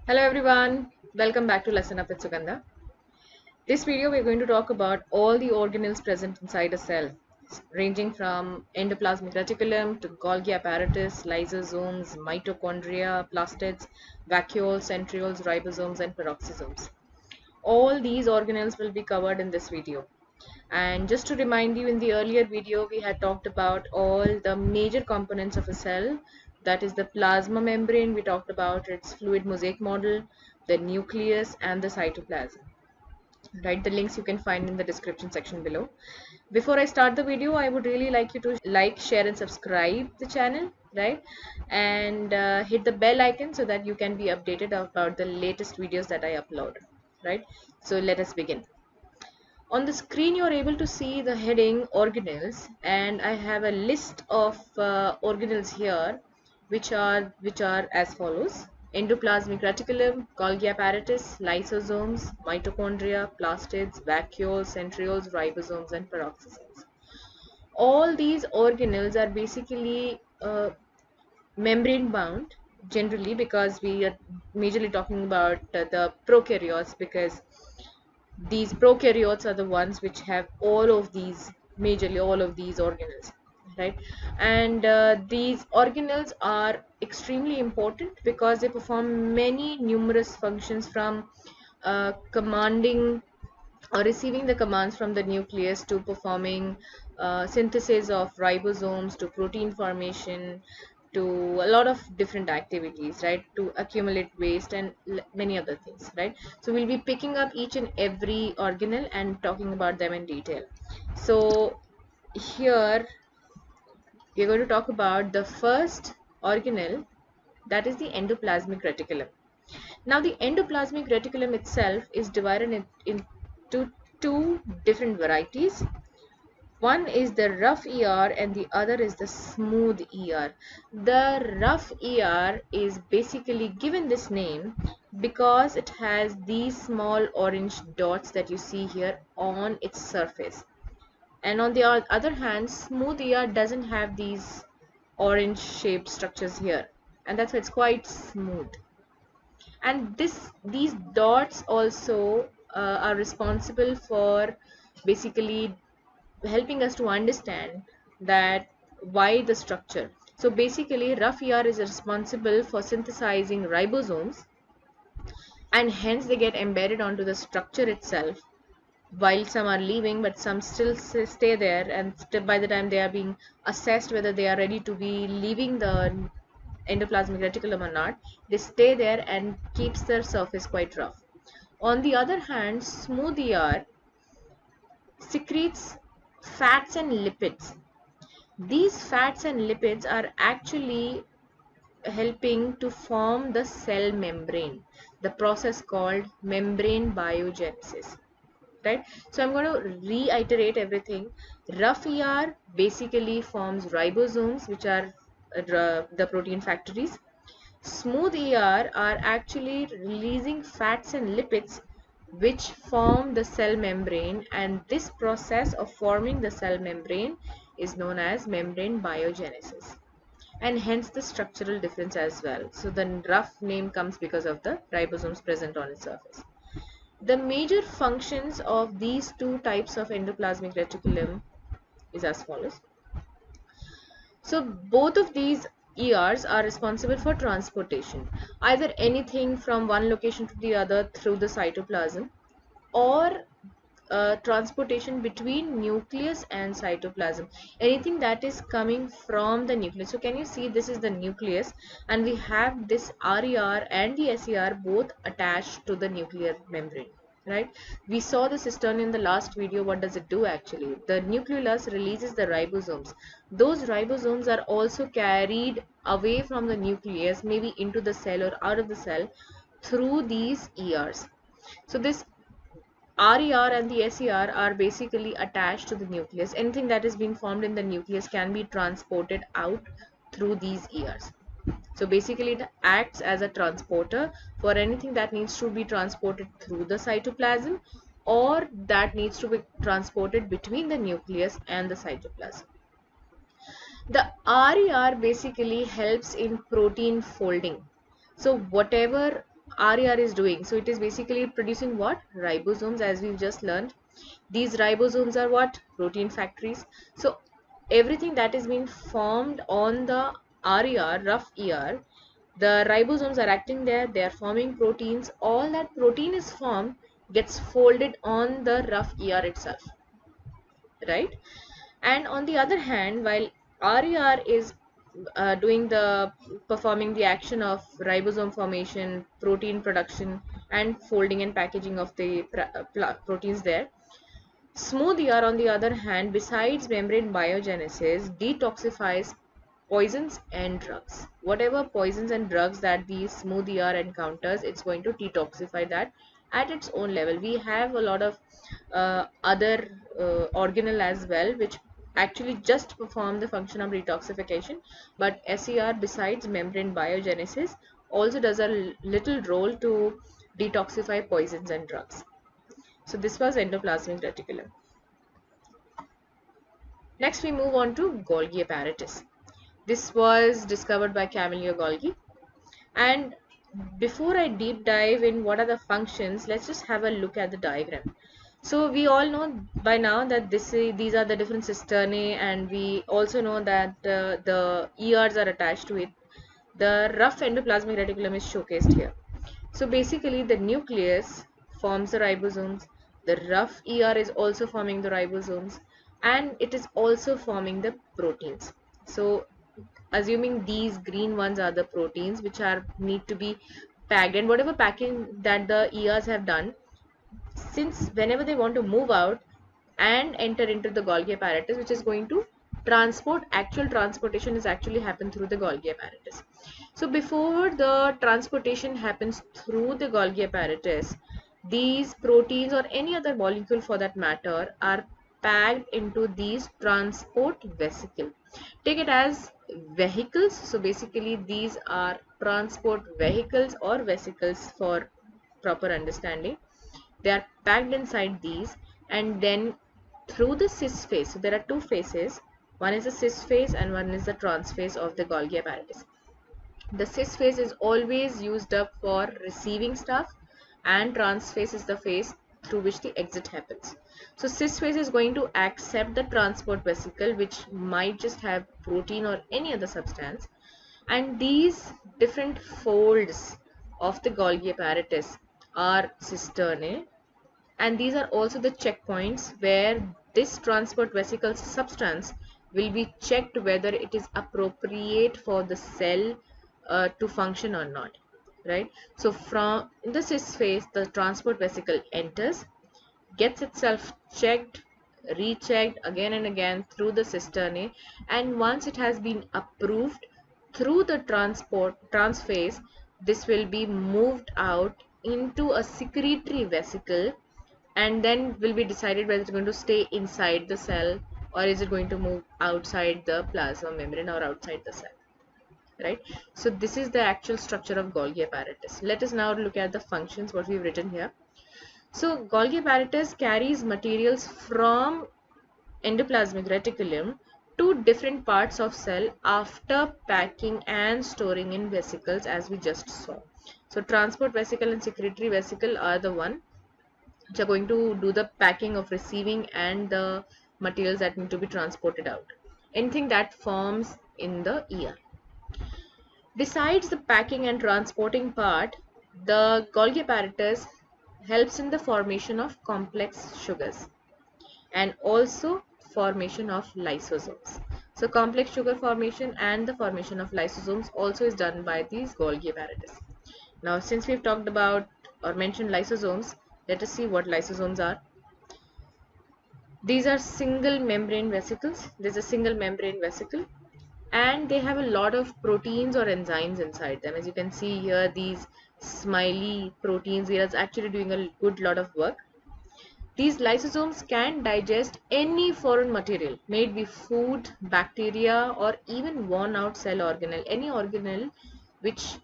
Hello everyone, welcome back to Lesson Up with Sugandha. This video we're going to talk about all the organelles present inside a cell, ranging from endoplasmic reticulum to Golgi apparatus, lysosomes, mitochondria, plastids, vacuoles, centrioles, ribosomes and peroxisomes. All these organelles will be covered in this video. And just to remind you, in the earlier video we had talked about all the major components of a cell. That is the plasma membrane, we talked about its fluid mosaic model, the nucleus and the cytoplasm. Right, the links you can find in the description section below. Before I start the video, I would really like you to like, share and subscribe the channel, right? And hit the bell icon so that you can be updated about the latest videos that I upload, right? So let us begin. On the screen you are able to see the heading organelles, and I have a list of organelles here which are as follows: endoplasmic reticulum, Golgi apparatus, lysosomes, mitochondria, plastids, vacuoles, centrioles, ribosomes and peroxisomes. All these organelles are basically membrane bound generally, because we are majorly talking about the prokaryotes, because these prokaryotes are the ones which have majorly all of these organelles, right? And these organelles are extremely important because they perform many numerous functions, from commanding or receiving the commands from the nucleus to performing synthesis of ribosomes to protein formation to a lot of different activities, right, to accumulate waste and many other things, right? So we'll be picking up each and every organelle and talking about them in detail. So here we're going to talk about the first organelle, that is the endoplasmic reticulum. Now the endoplasmic reticulum itself is divided into two different varieties. One is the rough ER and the other is the smooth ER. The rough ER is basically given this name because it has these small orange dots that you see here on its surface. And on the other hand, smooth ER doesn't have these orange shaped structures here, and that's why it's quite smooth. And these dots also are responsible for basically helping us to understand that why the structure. So basically rough ER is responsible for synthesizing ribosomes, and hence they get embedded onto the structure itself, while some are leaving but some still stay there, and by the time they are being assessed whether they are ready to be leaving the endoplasmic reticulum or not, they stay there and keeps their surface quite rough. On the other hand, smooth ER secretes fats and lipids. These fats and lipids are actually helping to form the cell membrane, the process called membrane biogenesis. Right? So I'm going to reiterate everything. Rough ER basically forms ribosomes, which are the protein factories. Smooth ER are actually releasing fats and lipids which form the cell membrane, and this process of forming the cell membrane is known as membrane biogenesis, and hence the structural difference as well. So the rough name comes because of the ribosomes present on its surface. The major functions of these two types of endoplasmic reticulum is as follows. So both of these ERs are responsible for transportation, either anything from one location to the other through the cytoplasm, or transportation between nucleus and cytoplasm, anything that is coming from the nucleus. So can you see, this is the nucleus and we have this RER and the SER both attached to the nuclear membrane, right? We saw the cistern in the last video. What does it do actually? The nucleolus releases the ribosomes. Those ribosomes are also carried away from the nucleus, maybe into the cell or out of the cell, through these ERs. So this RER and the SER are basically attached to the nucleus. Anything that is being formed in the nucleus can be transported out through these ERs. So basically it acts as a transporter for anything that needs to be transported through the cytoplasm, or that needs to be transported between the nucleus and the cytoplasm. The RER basically helps in protein folding. So whatever RER is doing? So it is basically producing what? Ribosomes, as we've just learned. These ribosomes are what? Protein factories. So everything that is being formed on the RER, rough ER, the ribosomes are acting there, they are forming proteins. All that protein is formed gets folded on the rough ER itself, right? And on the other hand, while RER is doing the performing the action of ribosome formation, protein production, and folding and packaging of the proteins there, smooth ER, on the other hand, besides membrane biogenesis, detoxifies poisons and drugs. Whatever poisons and drugs that the smooth ER encounters, it's going to detoxify that at its own level. We have a lot of other organelle as well, which actually just perform the function of detoxification, but SER, besides membrane biogenesis, also does a little role to detoxify poisons and drugs. So this was endoplasmic reticulum. Next we move on to Golgi apparatus. This was discovered by Camillo Golgi. And before I deep dive in what are the functions, let's just have a look at the diagram. So we all know by now that these are the different cisternae, and we also know that the ERs are attached to it. The rough endoplasmic reticulum is showcased here. So basically the nucleus forms the ribosomes, the rough ER is also forming the ribosomes, and it is also forming the proteins. So assuming these green ones are the proteins which are need to be packed, and whatever packing that the ERs have done, since whenever they want to move out and enter into the Golgi apparatus, which is going to transport, actual transportation is actually happen through the Golgi apparatus. So before the transportation happens through the Golgi apparatus, these proteins or any other molecule for that matter are packed into these transport vesicle. Take it as vehicles. So basically these are transport vehicles or vesicles for proper understanding. They are packed inside these, and then through the cis phase. So there are two phases. One is the cis phase and one is the trans phase of the Golgi apparatus. The cis phase is always used up for receiving stuff, and trans phase is the phase through which the exit happens. So cis phase is going to accept the transport vesicle, which might just have protein or any other substance, and these different folds of the Golgi apparatus are cisternae, and these are also the checkpoints where this transport vesicle substance will be checked whether it is appropriate for the cell to function or not, right? So from in the cis phase, the transport vesicle enters, gets itself checked, rechecked again and again through the cisternae, and once it has been approved through the trans phase, this will be moved out into a secretory vesicle, and then will be decided whether it's going to stay inside the cell or is it going to move outside the plasma membrane or outside the cell, right? So this is the actual structure of Golgi apparatus. Let us now look at the functions, what we've written here. So Golgi apparatus carries materials from endoplasmic reticulum to different parts of cell after packing and storing in vesicles, as we just saw. So transport vesicle and secretory vesicle are the one which are going to do the packing of receiving and the materials that need to be transported out. Anything that forms in the ER. Besides the packing and transporting part, the Golgi apparatus helps in the formation of complex sugars and also formation of lysosomes. So complex sugar formation and the formation of lysosomes also is done by these Golgi apparatus. Now since we've talked about or mentioned lysosomes, let us see what lysosomes are. These are single membrane vesicles. There's a single membrane vesicle, and they have a lot of proteins or enzymes inside them. As you can see here, these smiley proteins, they are actually doing a good lot of work. These lysosomes can digest any foreign material, may it be food, bacteria, or even worn out cell organelle. Any organelle which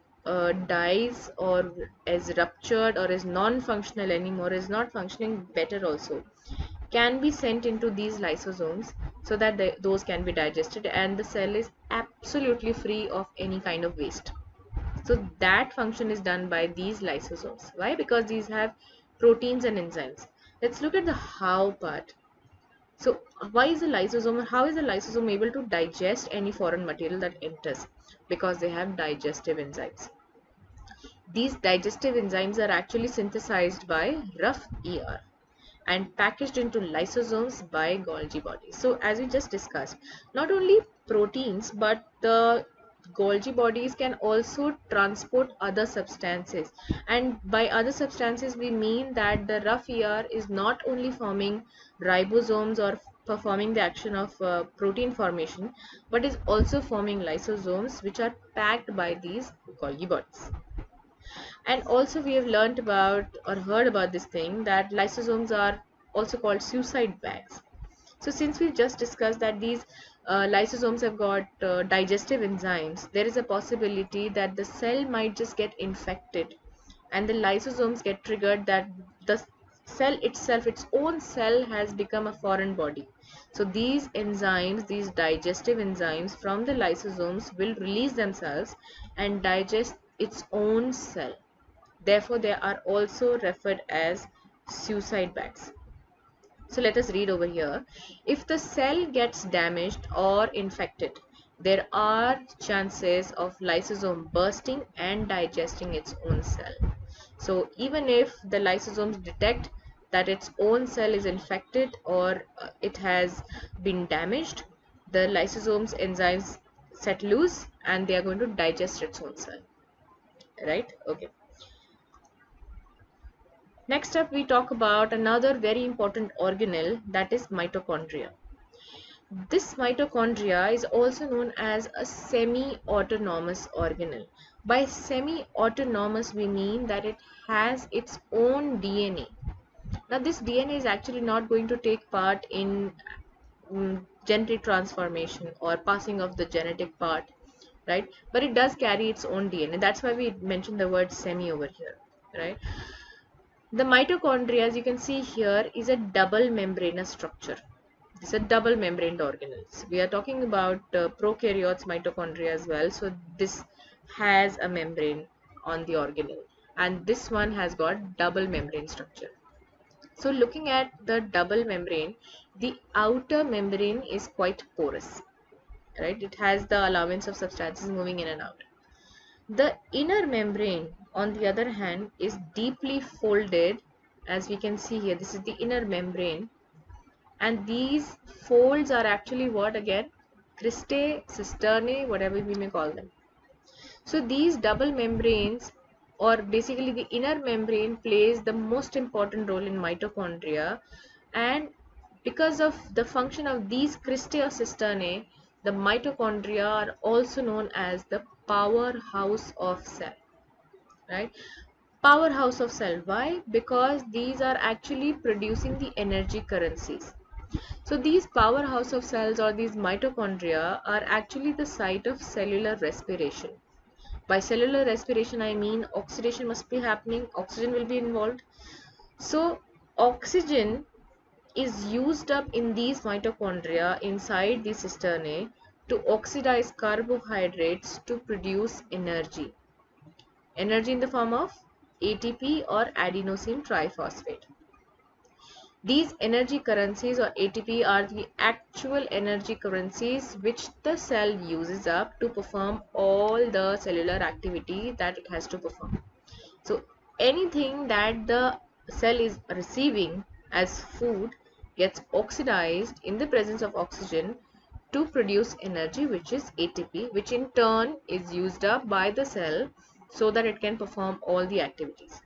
dies or is ruptured or is non-functional anymore, is not functioning better also, can be sent into these lysosomes so that those can be digested and the cell is absolutely free of any kind of waste. So that function is done by these lysosomes. Why? Because these have proteins and enzymes. Let's look at the how part. So why is the lysosome, or how is the lysosome able to digest any foreign material that enters? Because they have digestive enzymes. These digestive enzymes are actually synthesized by rough ER and packaged into lysosomes by Golgi bodies. So as we just discussed, not only proteins but the Golgi bodies can also transport other substances, and by other substances we mean that the rough ER is not only forming ribosomes or performing the action of protein formation, but is also forming lysosomes which are packed by these Golgi bodies. And also we have learned about or heard about this thing that lysosomes are also called suicide bags. So since we just discussed that these lysosomes have got digestive enzymes, there is a possibility that the cell might just get infected and the lysosomes get triggered, that the cell itself, its own cell, has become a foreign body. So these enzymes, these digestive enzymes from the lysosomes will release themselves and digest its own cell. Therefore, they are also referred as suicide bags. So let us read over here. If the cell gets damaged or infected, there are chances of lysosome bursting and digesting its own cell. So even if the lysosomes detect that its own cell is infected or it has been damaged, the lysosomes enzymes set loose and they are going to digest its own cell. Right? Okay. Next up, we talk about another very important organelle, that is mitochondria. This mitochondria is also known as a semi-autonomous organelle. By semi-autonomous, we mean that it has its own DNA. Now, this DNA is actually not going to take part in genetic transformation or passing of the genetic part, right? But it does carry its own DNA. That's why we mentioned the word semi over here, right? The mitochondria, as you can see here, is a double membranous structure. It's a double membraned organelles. We are talking about prokaryotes mitochondria as well. So this has a membrane on the organelle, and this one has got double membrane structure. So looking at the double membrane, the outer membrane is quite porous, right? It has the allowance of substances moving in and out. The inner membrane, on the other hand, is deeply folded. As we can see here, this is the inner membrane, and these folds are actually what again? Cristae, cisternae, whatever we may call them. So these double membranes, or basically the inner membrane, plays the most important role in mitochondria, and because of the function of these cristae or cisternae, the mitochondria are also known as the powerhouse of cell, right? Powerhouse of cell. Why? Because these are actually producing the energy currencies. So these powerhouse of cells, or these mitochondria, are actually the site of cellular respiration. By cellular respiration, I mean oxidation must be happening, oxygen will be involved. So oxygen is used up in these mitochondria inside the cisternae to oxidize carbohydrates to produce energy. Energy in the form of ATP or adenosine triphosphate. These energy currencies or ATP are the actual energy currencies which the cell uses up to perform all the cellular activity that it has to perform. So anything that the cell is receiving as food gets oxidized in the presence of oxygen to produce energy, which is ATP, which in turn is used up by the cell so that it can perform all the activities.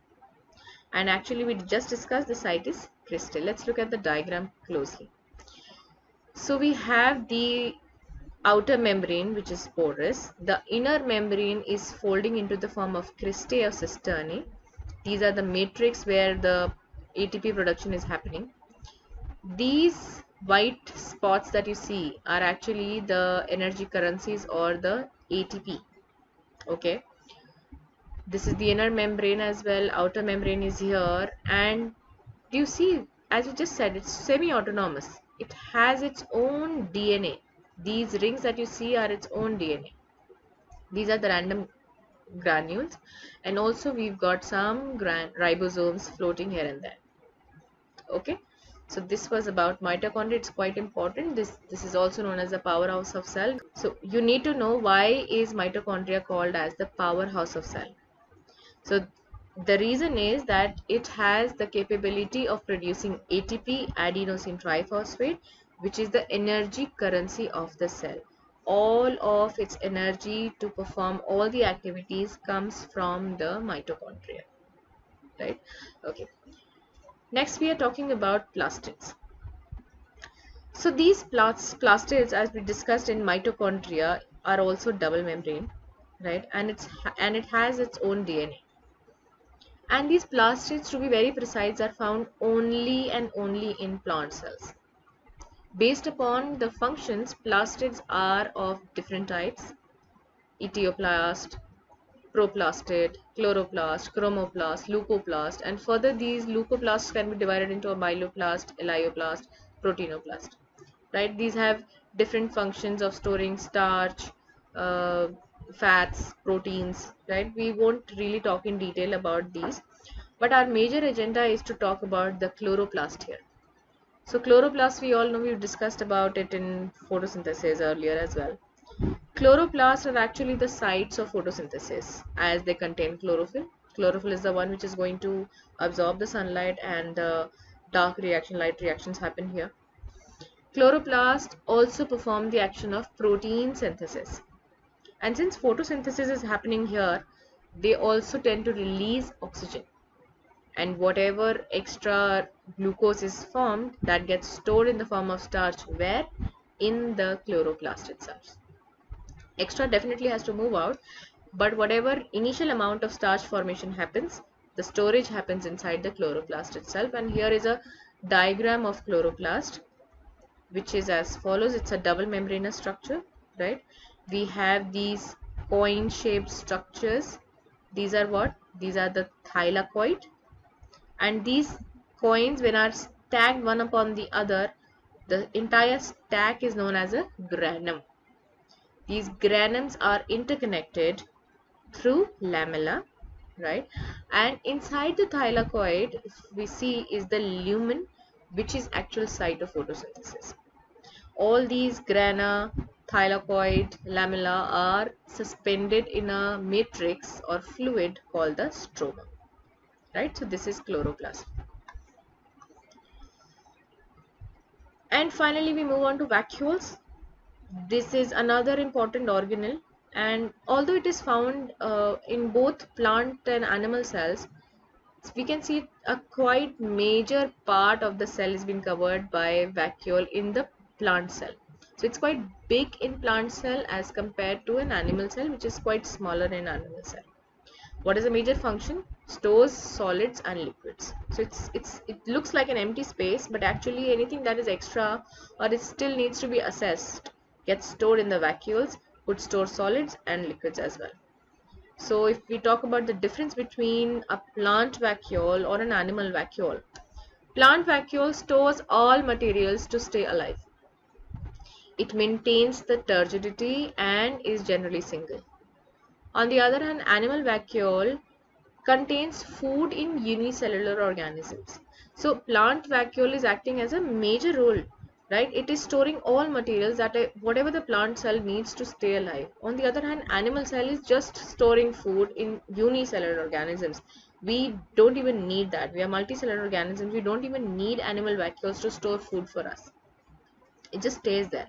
And actually we just discussed the site is crystal. Let's look at the diagram closely. So we have the outer membrane, which is porous. The inner membrane is folding into the form of cristae or cisternae. These are the matrix where the ATP production is happening. These white spots that you see are actually the energy currencies or the ATP. Okay, this is the inner membrane as well, outer membrane is here, and do you see, as you just said, it's semi-autonomous. It has its own DNA. These rings that you see are its own DNA. These are the random granules, and also we've got some ribosomes floating here and there. Okay, so this was about mitochondria. It's quite important. This is also known as the powerhouse of cell. So you need to know, why is mitochondria called as the powerhouse of cell? So the reason is that it has the capability of producing ATP, adenosine triphosphate, which is the energy currency of the cell. All of its energy to perform all the activities comes from the mitochondria, right? Okay. Next, we are talking about plastids. So these plastids, as we discussed in mitochondria, are also double membrane, right? And it has its own DNA. And these plastids, to be very precise, are found only and only in plant cells. Based upon the functions, plastids are of different types: etioplast, proplastid, chloroplast, chromoplast, leucoplast, and further these leucoplasts can be divided into a myeloplast, elioplast, proteinoplast. Right? These have different functions of storing starch, uh, fats, proteins. Right? We won't really talk in detail about these, but our major agenda is to talk about the chloroplast here. So chloroplast, we all know, we've discussed about it in photosynthesis earlier as well. Chloroplasts are actually the sites of photosynthesis, as they contain chlorophyll. Chlorophyll is the one which is going to absorb the sunlight, and the dark reaction, light reactions happen here. Chloroplasts also perform the action of protein synthesis. And since photosynthesis is happening here, they also tend to release oxygen. And whatever extra glucose is formed, that gets stored in the form of starch, where? In the chloroplast itself. Extra definitely has to move out, but whatever initial amount of starch formation happens, the storage happens inside the chloroplast itself. And here is a diagram of chloroplast, which is as follows. It's a double membranous structure, right? We have these coin shaped structures. These are what? These are the thylakoid, and these coins, when are stacked one upon the other, the entire stack is known as a granum. These granums are interconnected through lamella, right? And inside the thylakoid, if we see, is the lumen, which is actual site of photosynthesis. All these grana, thylakoid, lamella are suspended in a matrix or fluid called the stroma, right? So this is chloroplast. And finally, we move on to vacuoles. This is another important organelle, and although it is found in both plant and animal cells, we can see a quite major part of the cell is being covered by vacuole in the plant cell. So it's quite big in plant cell as compared to an animal cell, which is quite smaller in animal cell. What is the major function? Stores solids and liquids. So it looks like an empty space, but actually anything that is extra or it still needs to be assessed gets stored in the vacuoles, would store solids and liquids as well. So if we talk about the difference between a plant vacuole or an animal vacuole, plant vacuole stores all materials to stay alive. It maintains the turgidity and is generally single. On the other hand, animal vacuole contains food in unicellular organisms. So plant vacuole is acting as a major role, right? It is storing all materials that whatever the plant cell needs to stay alive. On the other hand, animal cell is just storing food in unicellular organisms. We don't even need that. We are multicellular organisms. We don't even need animal vacuoles to store food for us. It just stays there.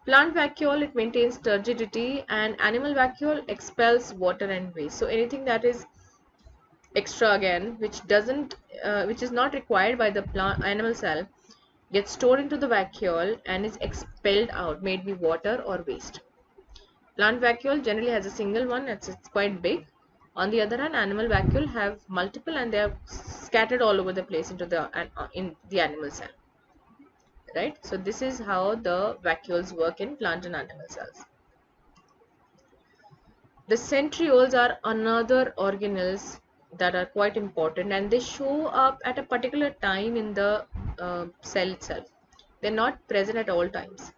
Plant vacuole, it maintains turgidity, and animal vacuole expels water and waste. So anything that is extra, again, which is not required by the plant animal cell, gets stored into the vacuole and is expelled out, may it be water or waste. Plant vacuole generally has a single one, it's quite big. On the other hand, animal vacuole have multiple, and they are scattered all over the place into the in the animal cell, right? So this is how the vacuoles work in plant and animal cells. The centrioles are another organelles that are quite important, and they show up at a particular time in the cell itself. They're not present at all times.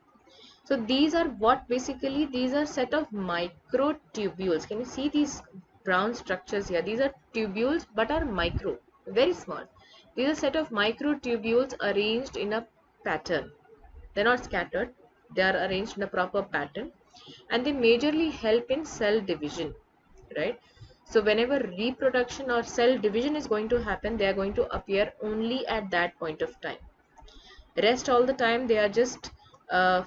So these are what basically, these are set of microtubules. Can you see these brown structures here? These are tubules but are micro, very small. These are set of microtubules arranged in a pattern. They're not scattered, they are arranged in a proper pattern, and they majorly help in cell division, right? So whenever reproduction or cell division is going to happen, they are going to appear only at that point of time. Rest all the time they are just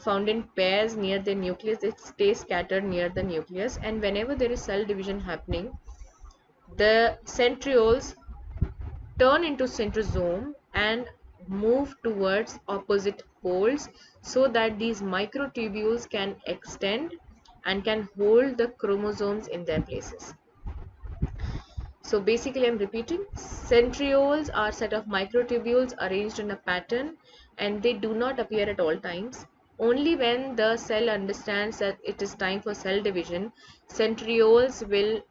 found in pairs near the nucleus. They stay scattered near the nucleus, and whenever there is cell division happening, the centrioles turn into centrosome and move towards opposite poles, so that these microtubules can extend and can hold the chromosomes in their places. So basically, I'm repeating, centrioles are set of microtubules arranged in a pattern, and they do not appear at all times. Only when the cell understands that it is time for cell division, centrioles will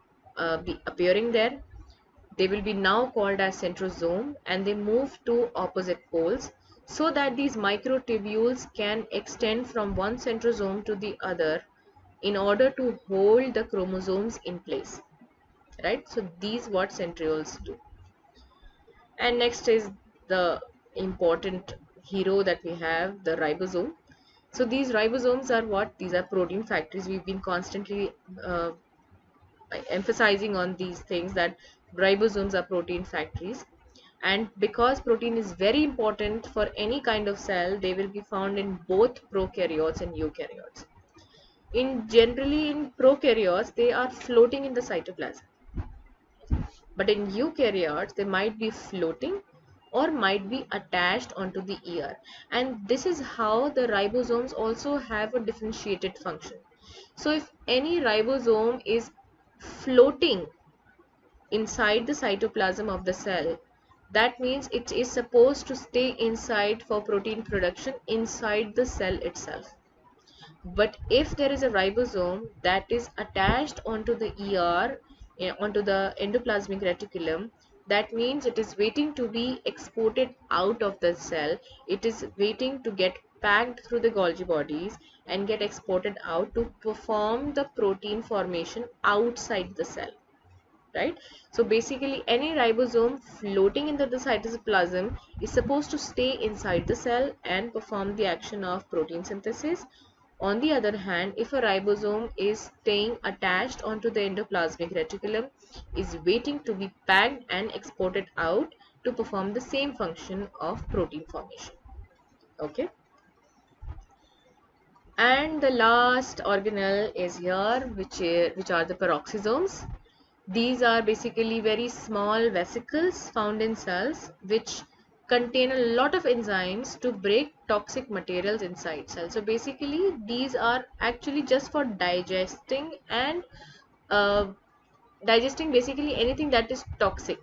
be appearing there. They will be now called as centrosome, and they move to opposite poles, so that these microtubules can extend from one centrosome to the other in order to hold the chromosomes in place, right? So these what centrioles do. And next is the important hero that we have, the ribosome. So these ribosomes are what? These are protein factories. We've been constantly emphasizing on these things, that ribosomes are protein factories, and because protein is very important for any kind of cell, they will be found in both prokaryotes and eukaryotes. Generally in prokaryotes, they are floating in the cytoplasm, but in eukaryotes they might be floating or might be attached onto the ER, and this is how the ribosomes also have a differentiated function. So if any ribosome is floating inside the cytoplasm of the cell, that means it is supposed to stay inside for protein production inside the cell itself. But if there is a ribosome that is attached onto the ER, onto the endoplasmic reticulum, that means it is waiting to be exported out of the cell. It is waiting to get packed through the Golgi bodies and get exported out to perform the protein formation outside the cell, right? So basically, any ribosome floating into the cytoplasm is supposed to stay inside the cell and perform the action of protein synthesis. On the other hand, if a ribosome is staying attached onto the endoplasmic reticulum, is waiting to be packed and exported out to perform the same function of protein formation. Okay. And the last organelle is here, which are the peroxisomes. These are basically very small vesicles found in cells which contain a lot of enzymes to break toxic materials inside cells. So basically these are actually just for digesting and digesting basically anything that is toxic,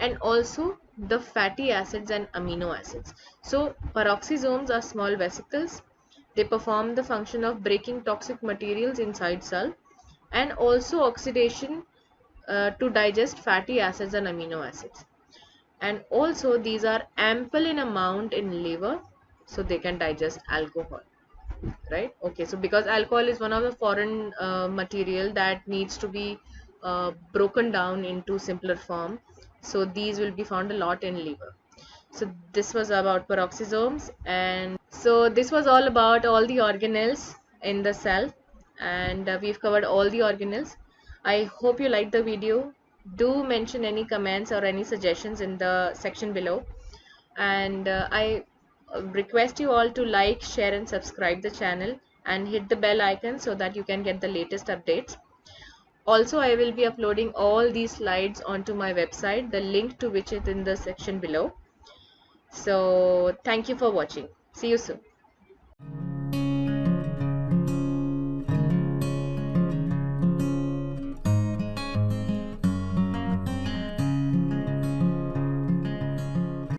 and also the fatty acids and amino acids. So peroxisomes are small vesicles. They perform the function of breaking toxic materials inside cell, and also oxidation to digest fatty acids and amino acids. And also these are ample in amount in liver, so they can digest alcohol, right? Okay, so because alcohol is one of the foreign material that needs to be broken down into simpler form, so these will be found a lot in liver. So this was about peroxisomes, and so this was all about all the organelles in the cell, and we've covered all the organelles. I hope you liked the video. Do mention any comments or any suggestions in the section below, and I request you all to like, share and subscribe the channel and hit the bell icon so that you can get the latest updates. Also, I will be uploading all these slides onto my website, the link to which is in the section below. So thank you for watching. See you soon.